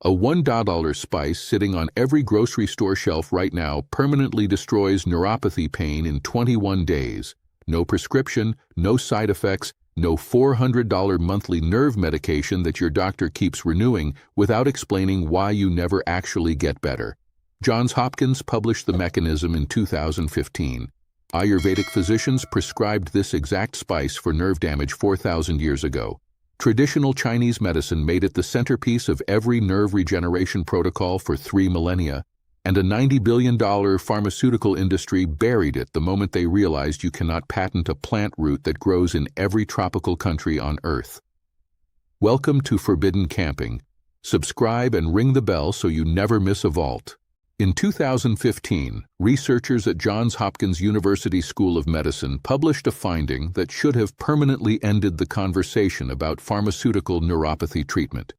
A $1 spice sitting on every grocery store shelf right now permanently destroys neuropathy pain in 21 days. No prescription, no side effects, no $400 monthly nerve medication that your doctor keeps renewing without explaining why you never actually get better. Johns Hopkins published the mechanism in 2015. Ayurvedic physicians prescribed this exact spice for nerve damage 4,000 years ago. Traditional Chinese medicine made it the centerpiece of every nerve regeneration protocol for 3 millennia, and a $90 billion pharmaceutical industry buried it the moment they realized you cannot patent a plant root that grows in every tropical country on Earth. Welcome to Forbidden Camping. Subscribe and ring the bell so you never miss a vault. In 2015, researchers at Johns Hopkins University School of Medicine published a finding that should have permanently ended the conversation about pharmaceutical neuropathy treatment.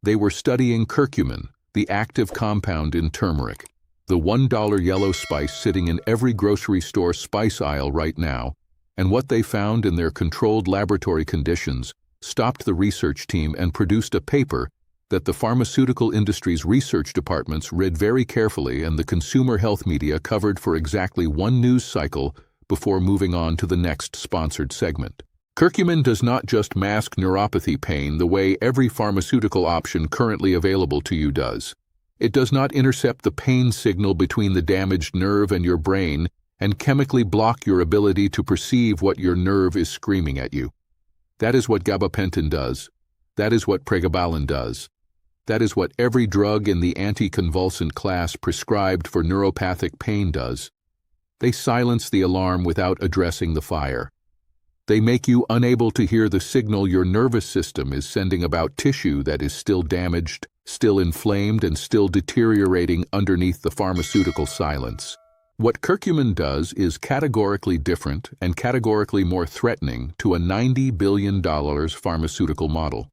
They were studying curcumin, the active compound in turmeric, the $1 yellow spice sitting in every grocery store spice aisle right now, and what they found in their controlled laboratory conditions stopped the research team and produced a paper that the pharmaceutical industry's research departments read very carefully and the consumer health media covered for exactly one news cycle before moving on to the next sponsored segment. Curcumin does not just mask neuropathy pain the way every pharmaceutical option currently available to you does. It does not intercept the pain signal between the damaged nerve and your brain and chemically block your ability to perceive what your nerve is screaming at you. That is what gabapentin does. That is what pregabalin does. That is what every drug in the anticonvulsant class prescribed for neuropathic pain does. They silence the alarm without addressing the fire. They make you unable to hear the signal your nervous system is sending about tissue that is still damaged, still inflamed, and still deteriorating underneath the pharmaceutical silence. What curcumin does is categorically different and categorically more threatening to a $90 billion pharmaceutical model.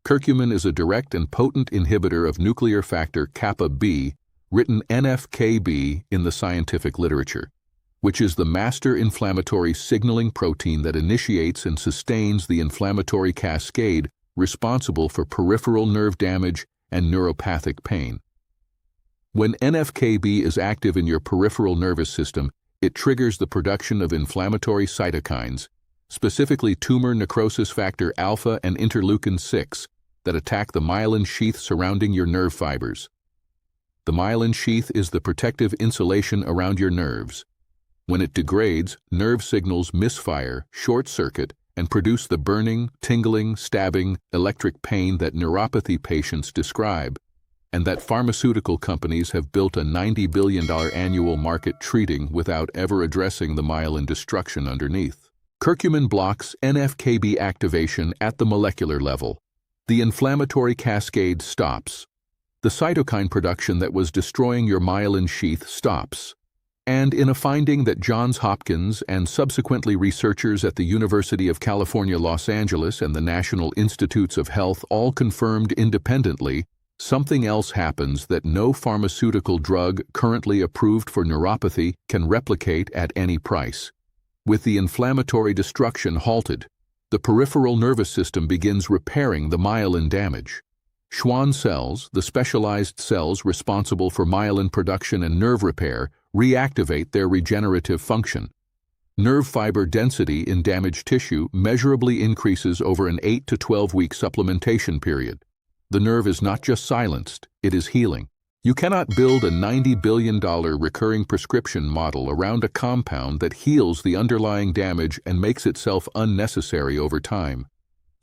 Curcumin is a direct and potent inhibitor of nuclear factor kappa B, written NF-κB in the scientific literature, which is the master inflammatory signaling protein that initiates and sustains the inflammatory cascade responsible for peripheral nerve damage and neuropathic pain. When NF-κB is active in your peripheral nervous system, it triggers the production of inflammatory cytokines, specifically tumor necrosis factor alpha and interleukin-6, that attack the myelin sheath surrounding your nerve fibers. The myelin sheath is the protective insulation around your nerves. When it degrades, nerve signals misfire, short-circuit, and produce the burning, tingling, stabbing, electric pain that neuropathy patients describe, and that pharmaceutical companies have built a $90 billion annual market treating without ever addressing the myelin destruction underneath. Curcumin blocks NF-κB activation at the molecular level. The inflammatory cascade stops. The cytokine production that was destroying your myelin sheath stops. And in a finding that Johns Hopkins and subsequently researchers at the University of California, Los Angeles and the National Institutes of Health all confirmed independently, something else happens that no pharmaceutical drug currently approved for neuropathy can replicate at any price. With the inflammatory destruction halted, the peripheral nervous system begins repairing the myelin damage. Schwann cells, the specialized cells responsible for myelin production and nerve repair, reactivate their regenerative function. Nerve fiber density in damaged tissue measurably increases over an 8 to 12-week supplementation period. The nerve is not just silenced, it is healing. You cannot build a $90 billion recurring prescription model around a compound that heals the underlying damage and makes itself unnecessary over time.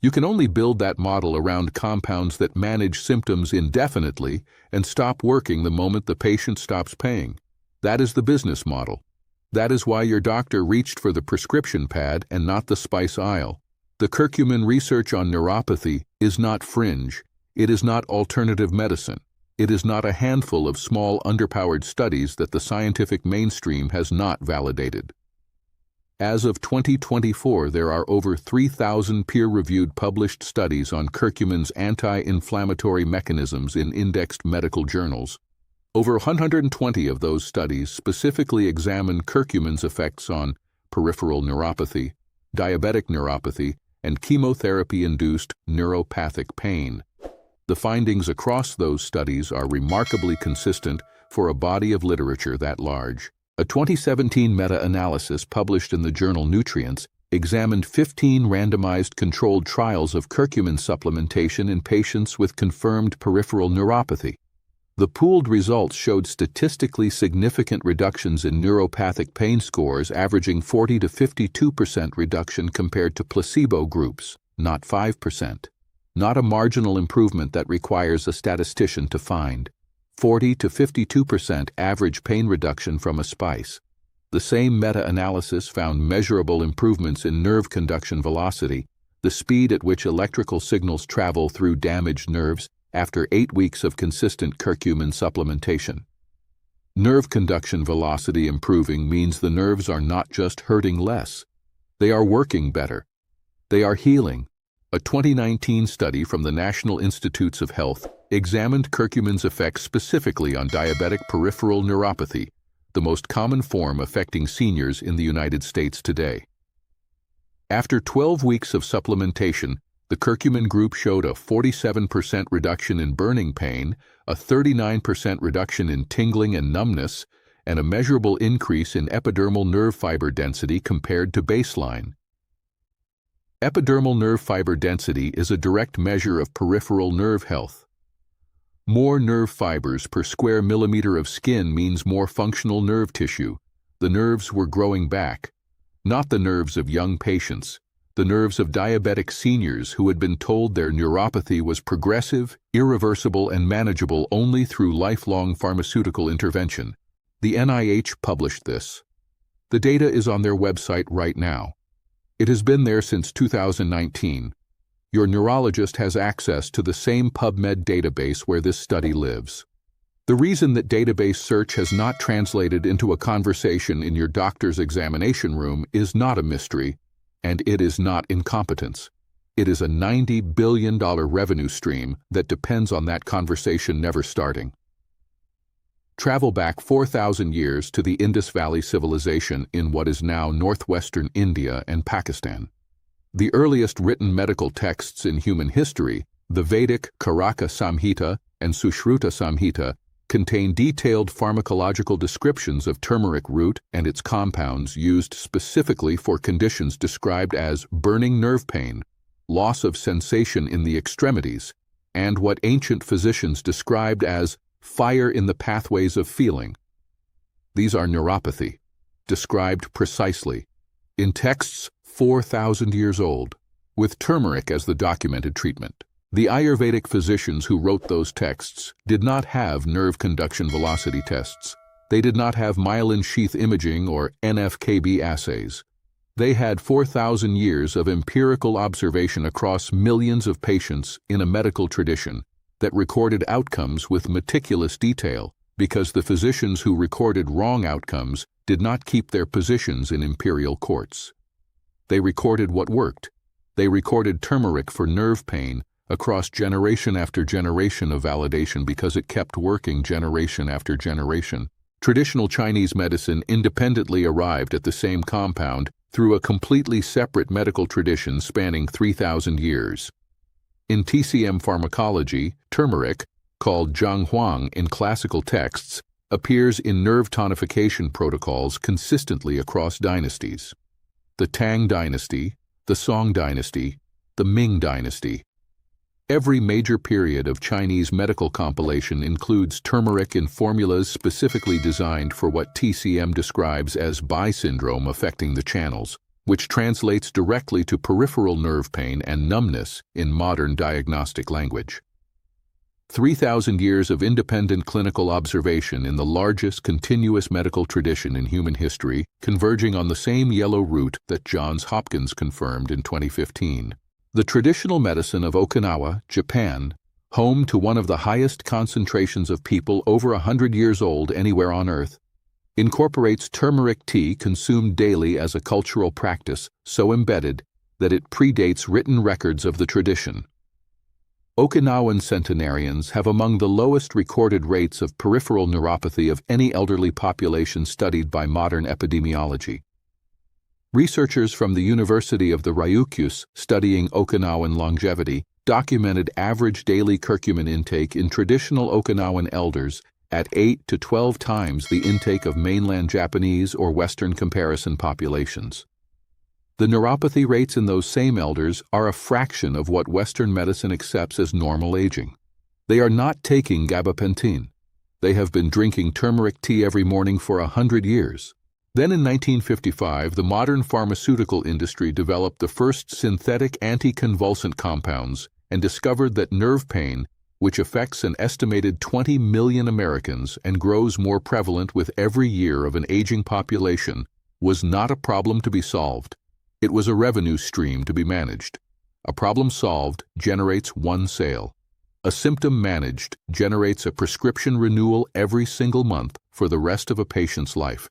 You can only build that model around compounds that manage symptoms indefinitely and stop working the moment the patient stops paying. That is the business model. That is why your doctor reached for the prescription pad and not the spice aisle. The curcumin research on neuropathy is not fringe. It is not alternative medicine. It is not a handful of small underpowered studies that the scientific mainstream has not validated. As of 2024, there are over 3,000 peer-reviewed published studies on curcumin's anti-inflammatory mechanisms in indexed medical journals. Over 120 of those studies specifically examine curcumin's effects on peripheral neuropathy, diabetic neuropathy, and chemotherapy-induced neuropathic pain. The findings across those studies are remarkably consistent for a body of literature that large. A 2017 meta-analysis published in the journal Nutrients examined 15 randomized controlled trials of curcumin supplementation in patients with confirmed peripheral neuropathy. The pooled results showed statistically significant reductions in neuropathic pain scores, averaging 40 to 52% reduction compared to placebo groups, not 5%. Not a marginal improvement that requires a statistician to find. 40 to 52% average pain reduction from a spice. The same meta-analysis found measurable improvements in nerve conduction velocity, the speed at which electrical signals travel through damaged nerves, after 8 weeks of consistent curcumin supplementation. Nerve conduction velocity improving means the nerves are not just hurting less. They are working better. They are healing. A 2019 study from the National Institutes of Health examined curcumin's effects specifically on diabetic peripheral neuropathy, the most common form affecting seniors in the United States today. After 12 weeks of supplementation, the curcumin group showed a 47% reduction in burning pain, a 39% reduction in tingling and numbness, and a measurable increase in epidermal nerve fiber density compared to baseline. Epidermal nerve fiber density is a direct measure of peripheral nerve health. More nerve fibers per square millimeter of skin means more functional nerve tissue. The nerves were growing back. Not the nerves of young patients, the nerves of diabetic seniors who had been told their neuropathy was progressive, irreversible, and manageable only through lifelong pharmaceutical intervention. The NIH published this. The data is on their website right now. It has been there since 2019. Your neurologist has access to the same PubMed database where this study lives. The reason that database search has not translated into a conversation in your doctor's examination room is not a mystery, and it is not incompetence. It is a $90 billion revenue stream that depends on that conversation never starting. Travel back 4,000 years to the Indus Valley civilization in what is now northwestern India and Pakistan. The earliest written medical texts in human history, the Vedic Karaka Samhita and Sushruta Samhita, contain detailed pharmacological descriptions of turmeric root and its compounds used specifically for conditions described as burning nerve pain, loss of sensation in the extremities, and what ancient physicians described as fire in the pathways of feeling. These are neuropathy, described precisely, in texts 4,000 years old, with turmeric as the documented treatment. The Ayurvedic physicians who wrote those texts did not have nerve conduction velocity tests. They did not have myelin sheath imaging or NFKB assays. They had 4,000 years of empirical observation across millions of patients in a medical tradition that recorded outcomes with meticulous detail because the physicians who recorded wrong outcomes did not keep their positions in imperial courts. They recorded what worked. They recorded turmeric for nerve pain across generation after generation of validation because it kept working generation after generation. Traditional Chinese medicine independently arrived at the same compound through a completely separate medical tradition spanning 3,000 years. In TCM pharmacology, turmeric, called zhanghuang in classical texts, appears in nerve tonification protocols consistently across dynasties. The Tang dynasty, the Song dynasty, the Ming dynasty. Every major period of Chinese medical compilation includes turmeric in formulas specifically designed for what TCM describes as Bai syndrome affecting the channels, which translates directly to peripheral nerve pain and numbness in modern diagnostic language. 3,000 years of independent clinical observation in the largest continuous medical tradition in human history, converging on the same yellow root that Johns Hopkins confirmed in 2015. The traditional medicine of Okinawa, Japan, home to one of the highest concentrations of people over 100 years old anywhere on Earth, incorporates turmeric tea consumed daily as a cultural practice so embedded that it predates written records of the tradition. Okinawan centenarians have among the lowest recorded rates of peripheral neuropathy of any elderly population studied by modern epidemiology. Researchers from the University of the Ryukyus studying Okinawan longevity documented average daily curcumin intake in traditional Okinawan elders at 8 to 12 times the intake of mainland Japanese or Western comparison populations. The neuropathy rates in those same elders are a fraction of what Western medicine accepts as normal aging. They are not taking gabapentin. They have been drinking turmeric tea every morning for 100 years. Then in 1955, the modern pharmaceutical industry developed the first synthetic anticonvulsant compounds and discovered that nerve pain, which affects an estimated 20 million Americans and grows more prevalent with every year of an aging population, was not a problem to be solved. It was a revenue stream to be managed. A problem solved generates one sale. A symptom managed generates a prescription renewal every single month for the rest of a patient's life.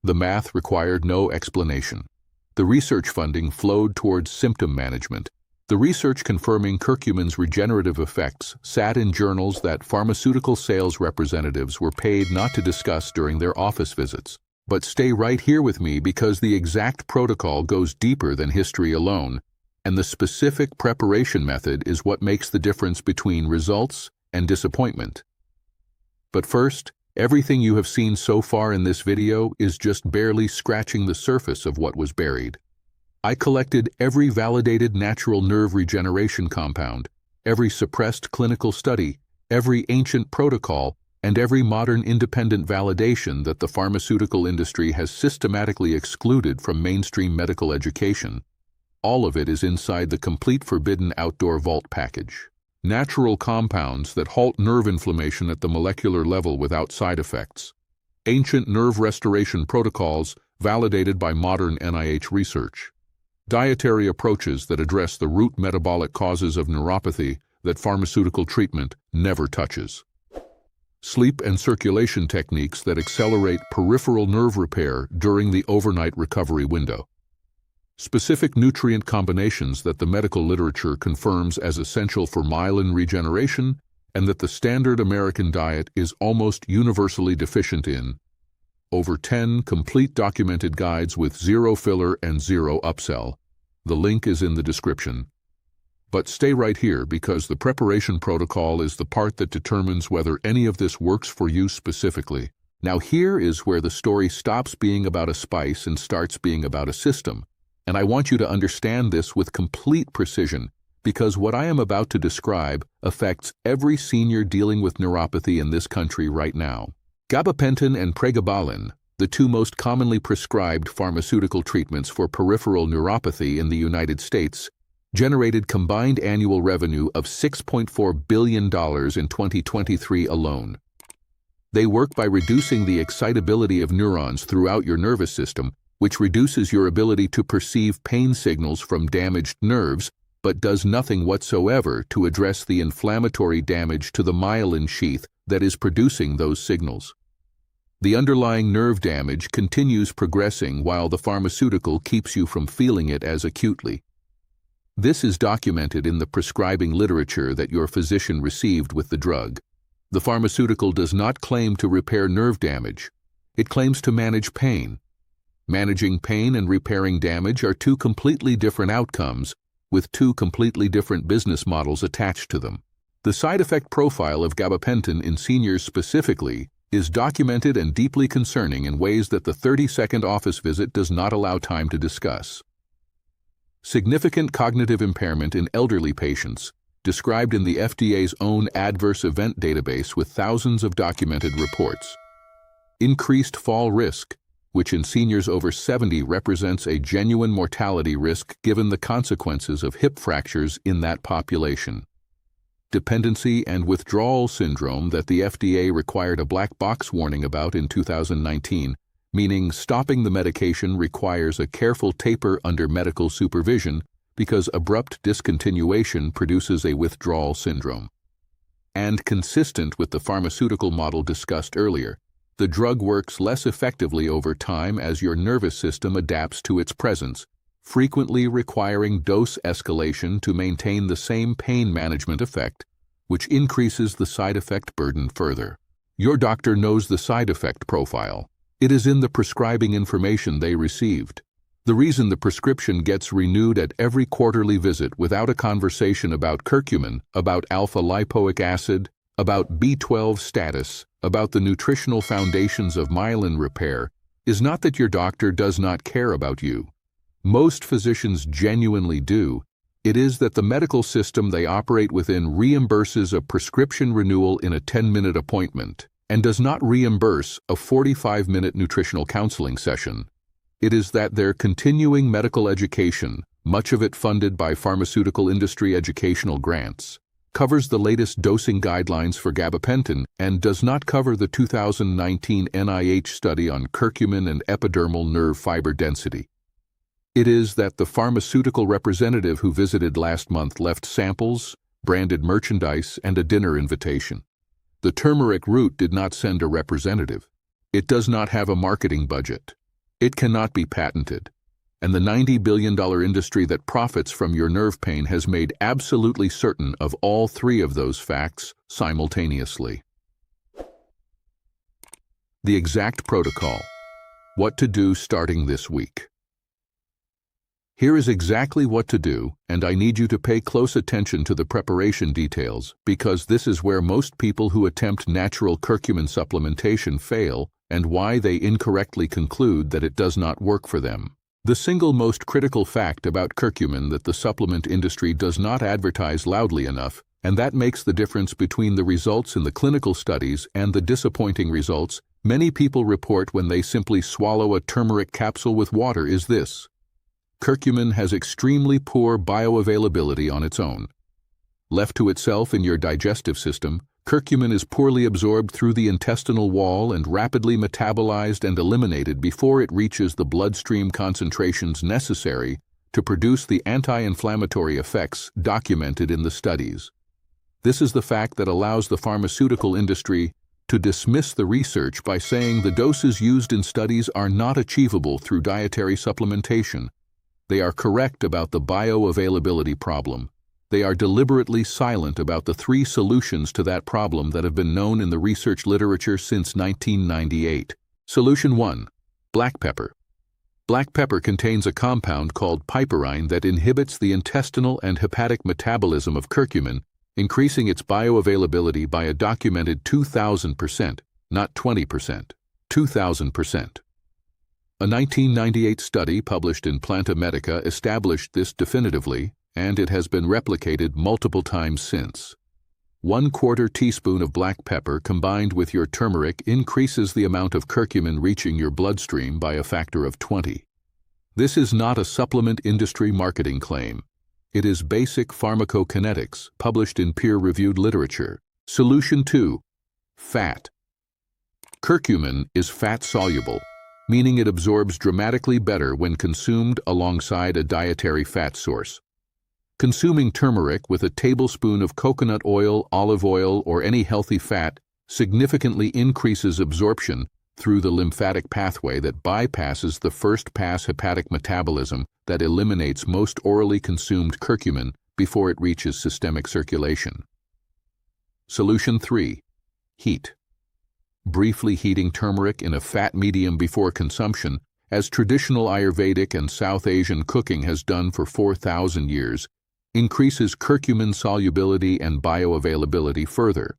The math required no explanation. The research funding flowed towards symptom management. The research confirming curcumin's regenerative effects sat in journals that pharmaceutical sales representatives were paid not to discuss during their office visits. But stay right here with me because the exact protocol goes deeper than history alone, and the specific preparation method is what makes the difference between results and disappointment. But first, everything you have seen so far in this video is just barely scratching the surface of what was buried. I collected every validated natural nerve regeneration compound, every suppressed clinical study, every ancient protocol, and every modern independent validation that the pharmaceutical industry has systematically excluded from mainstream medical education. All of it is inside the complete forbidden outdoor vault package. Natural compounds that halt nerve inflammation at the molecular level without side effects. Ancient nerve restoration protocols validated by modern NIH research. Dietary approaches that address the root metabolic causes of neuropathy that pharmaceutical treatment never touches. Sleep and circulation techniques that accelerate peripheral nerve repair during the overnight recovery window. Specific nutrient combinations that the medical literature confirms as essential for myelin regeneration and that the standard American diet is almost universally deficient in. Over 10 complete documented guides with zero filler and zero upsell. The link is in the description. But stay right here because the preparation protocol is the part that determines whether any of this works for you specifically. Now here is where the story stops being about a spice and starts being about a system. And I want you to understand this with complete precision because what I am about to describe affects every senior dealing with neuropathy in this country right now. Gabapentin and pregabalin, the two most commonly prescribed pharmaceutical treatments for peripheral neuropathy in the United States, generated combined annual revenue of $6.4 billion in 2023 alone. They work by reducing the excitability of neurons throughout your nervous system, which reduces your ability to perceive pain signals from damaged nerves, but does nothing whatsoever to address the inflammatory damage to the myelin sheath that is producing those signals. The underlying nerve damage continues progressing while the pharmaceutical keeps you from feeling it as acutely. This is documented in the prescribing literature that your physician received with the drug. The pharmaceutical does not claim to repair nerve damage. It claims to manage pain. Managing pain and repairing damage are two completely different outcomes, with two completely different business models attached to them. The side effect profile of gabapentin in seniors specifically is documented and deeply concerning in ways that the 30-second office visit does not allow time to discuss. Significant cognitive impairment in elderly patients, described in the FDA's own adverse event database with thousands of documented reports. Increased fall risk, which in seniors over 70 represents a genuine mortality risk given the consequences of hip fractures in that population. Dependency and withdrawal syndrome that the FDA required a black box warning about in 2019, meaning stopping the medication requires a careful taper under medical supervision because abrupt discontinuation produces a withdrawal syndrome. And consistent with the pharmaceutical model discussed earlier, the drug works less effectively over time as your nervous system adapts to its presence, frequently requiring dose escalation to maintain the same pain management effect, which increases the side effect burden further. Your doctor knows the side effect profile. It is in the prescribing information they received. The reason the prescription gets renewed at every quarterly visit without a conversation about curcumin, about alpha-lipoic acid, about B12 status, about the nutritional foundations of myelin repair, is not that your doctor does not care about you. Most physicians genuinely do. It is that the medical system they operate within reimburses a prescription renewal in a 10-minute appointment and does not reimburse a 45-minute nutritional counseling session. It is that their continuing medical education, much of it funded by pharmaceutical industry educational grants, covers the latest dosing guidelines for gabapentin and does not cover the 2019 NIH study on curcumin and epidermal nerve fiber density. It is that the pharmaceutical representative who visited last month left samples, branded merchandise, and a dinner invitation. The turmeric root did not send a representative. It does not have a marketing budget. It cannot be patented. And the $90 billion industry that profits from your nerve pain has made absolutely certain of all three of those facts simultaneously. The exact protocol. What to do starting this week. Here is exactly what to do, and I need you to pay close attention to the preparation details, because this is where most people who attempt natural curcumin supplementation fail and why they incorrectly conclude that it does not work for them. The single most critical fact about curcumin that the supplement industry does not advertise loudly enough, and that makes the difference between the results in the clinical studies and the disappointing results many people report when they simply swallow a turmeric capsule with water, is this: curcumin has extremely poor bioavailability on its own. Left to itself in your digestive system, curcumin is poorly absorbed through the intestinal wall and rapidly metabolized and eliminated before it reaches the bloodstream concentrations necessary to produce the anti-inflammatory effects documented in the studies. This is the fact that allows the pharmaceutical industry to dismiss the research by saying the doses used in studies are not achievable through dietary supplementation. They are correct about the bioavailability problem. They are deliberately silent about the three solutions to that problem that have been known in the research literature since 1998. Solution 1. Black pepper. Black pepper contains a compound called piperine that inhibits the intestinal and hepatic metabolism of curcumin, increasing its bioavailability by a documented 2,000%, not 20%, 2,000%. A 1998 study published in Planta Medica established this definitively, and it has been replicated multiple times since. 1/4 teaspoon of black pepper combined with your turmeric increases the amount of curcumin reaching your bloodstream by a factor of 20. This is not a supplement industry marketing claim. It is basic pharmacokinetics published in peer-reviewed literature. Solution 2. Fat. Curcumin is fat-soluble, meaning it absorbs dramatically better when consumed alongside a dietary fat source. Consuming turmeric with a tablespoon of coconut oil, olive oil, or any healthy fat significantly increases absorption through the lymphatic pathway that bypasses the first-pass hepatic metabolism that eliminates most orally consumed curcumin before it reaches systemic circulation. Solution 3. Heat. Briefly heating turmeric in a fat medium before consumption, as traditional Ayurvedic and South Asian cooking has done for 4,000 years, increases curcumin solubility and bioavailability further.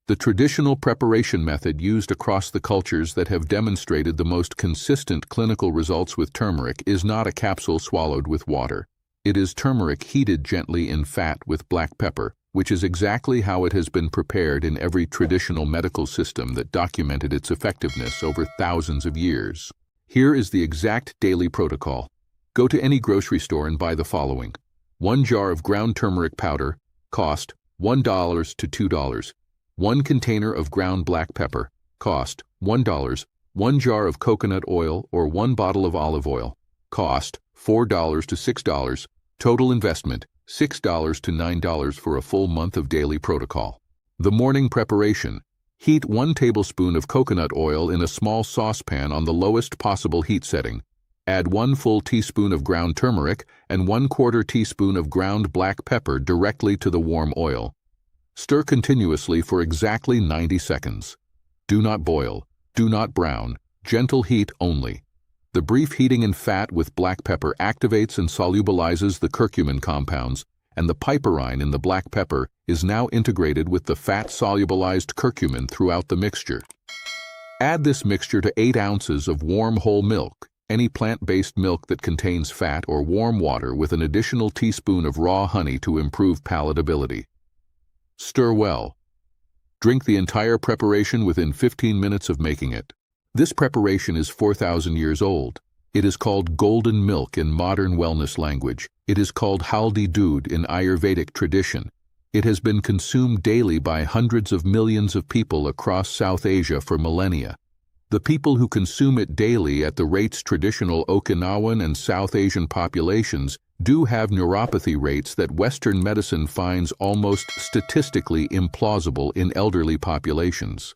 The traditional preparation method used across the cultures that have demonstrated the most consistent clinical results with turmeric is not a capsule swallowed with water. It is turmeric heated gently in fat with black pepper, which is exactly how it has been prepared in every traditional medical system that documented its effectiveness over thousands of years. Here is the exact daily protocol. Go to any grocery store and buy the following. 1 jar of ground turmeric powder, cost $1 to $2. 1 container of ground black pepper, cost $1. 1 jar of coconut oil or 1 bottle of olive oil, cost $4 to $6. Total investment, $6 to $9 for a full month of daily protocol. The morning preparation. Heat 1 tablespoon of coconut oil in a small saucepan on the lowest possible heat setting. Add 1 full teaspoon of ground turmeric and 1/4 teaspoon of ground black pepper directly to the warm oil. Stir continuously for exactly 90 seconds. Do not boil, do not brown, gentle heat only. The brief heating in fat with black pepper activates and solubilizes the curcumin compounds, and the piperine in the black pepper is now integrated with the fat-solubilized curcumin throughout the mixture. Add this mixture to 8 ounces of warm whole milk, any plant-based milk that contains fat, or warm water with an additional teaspoon of raw honey to improve palatability. Stir well. Drink the entire preparation within 15 minutes of making it. This preparation is 4,000 years old. It is called golden milk in modern wellness language. It is called haldi doodh in Ayurvedic tradition. It has been consumed daily by hundreds of millions of people across South Asia for millennia. The people who consume it daily at the rates traditional Okinawan and South Asian populations do have neuropathy rates that Western medicine finds almost statistically implausible in elderly populations.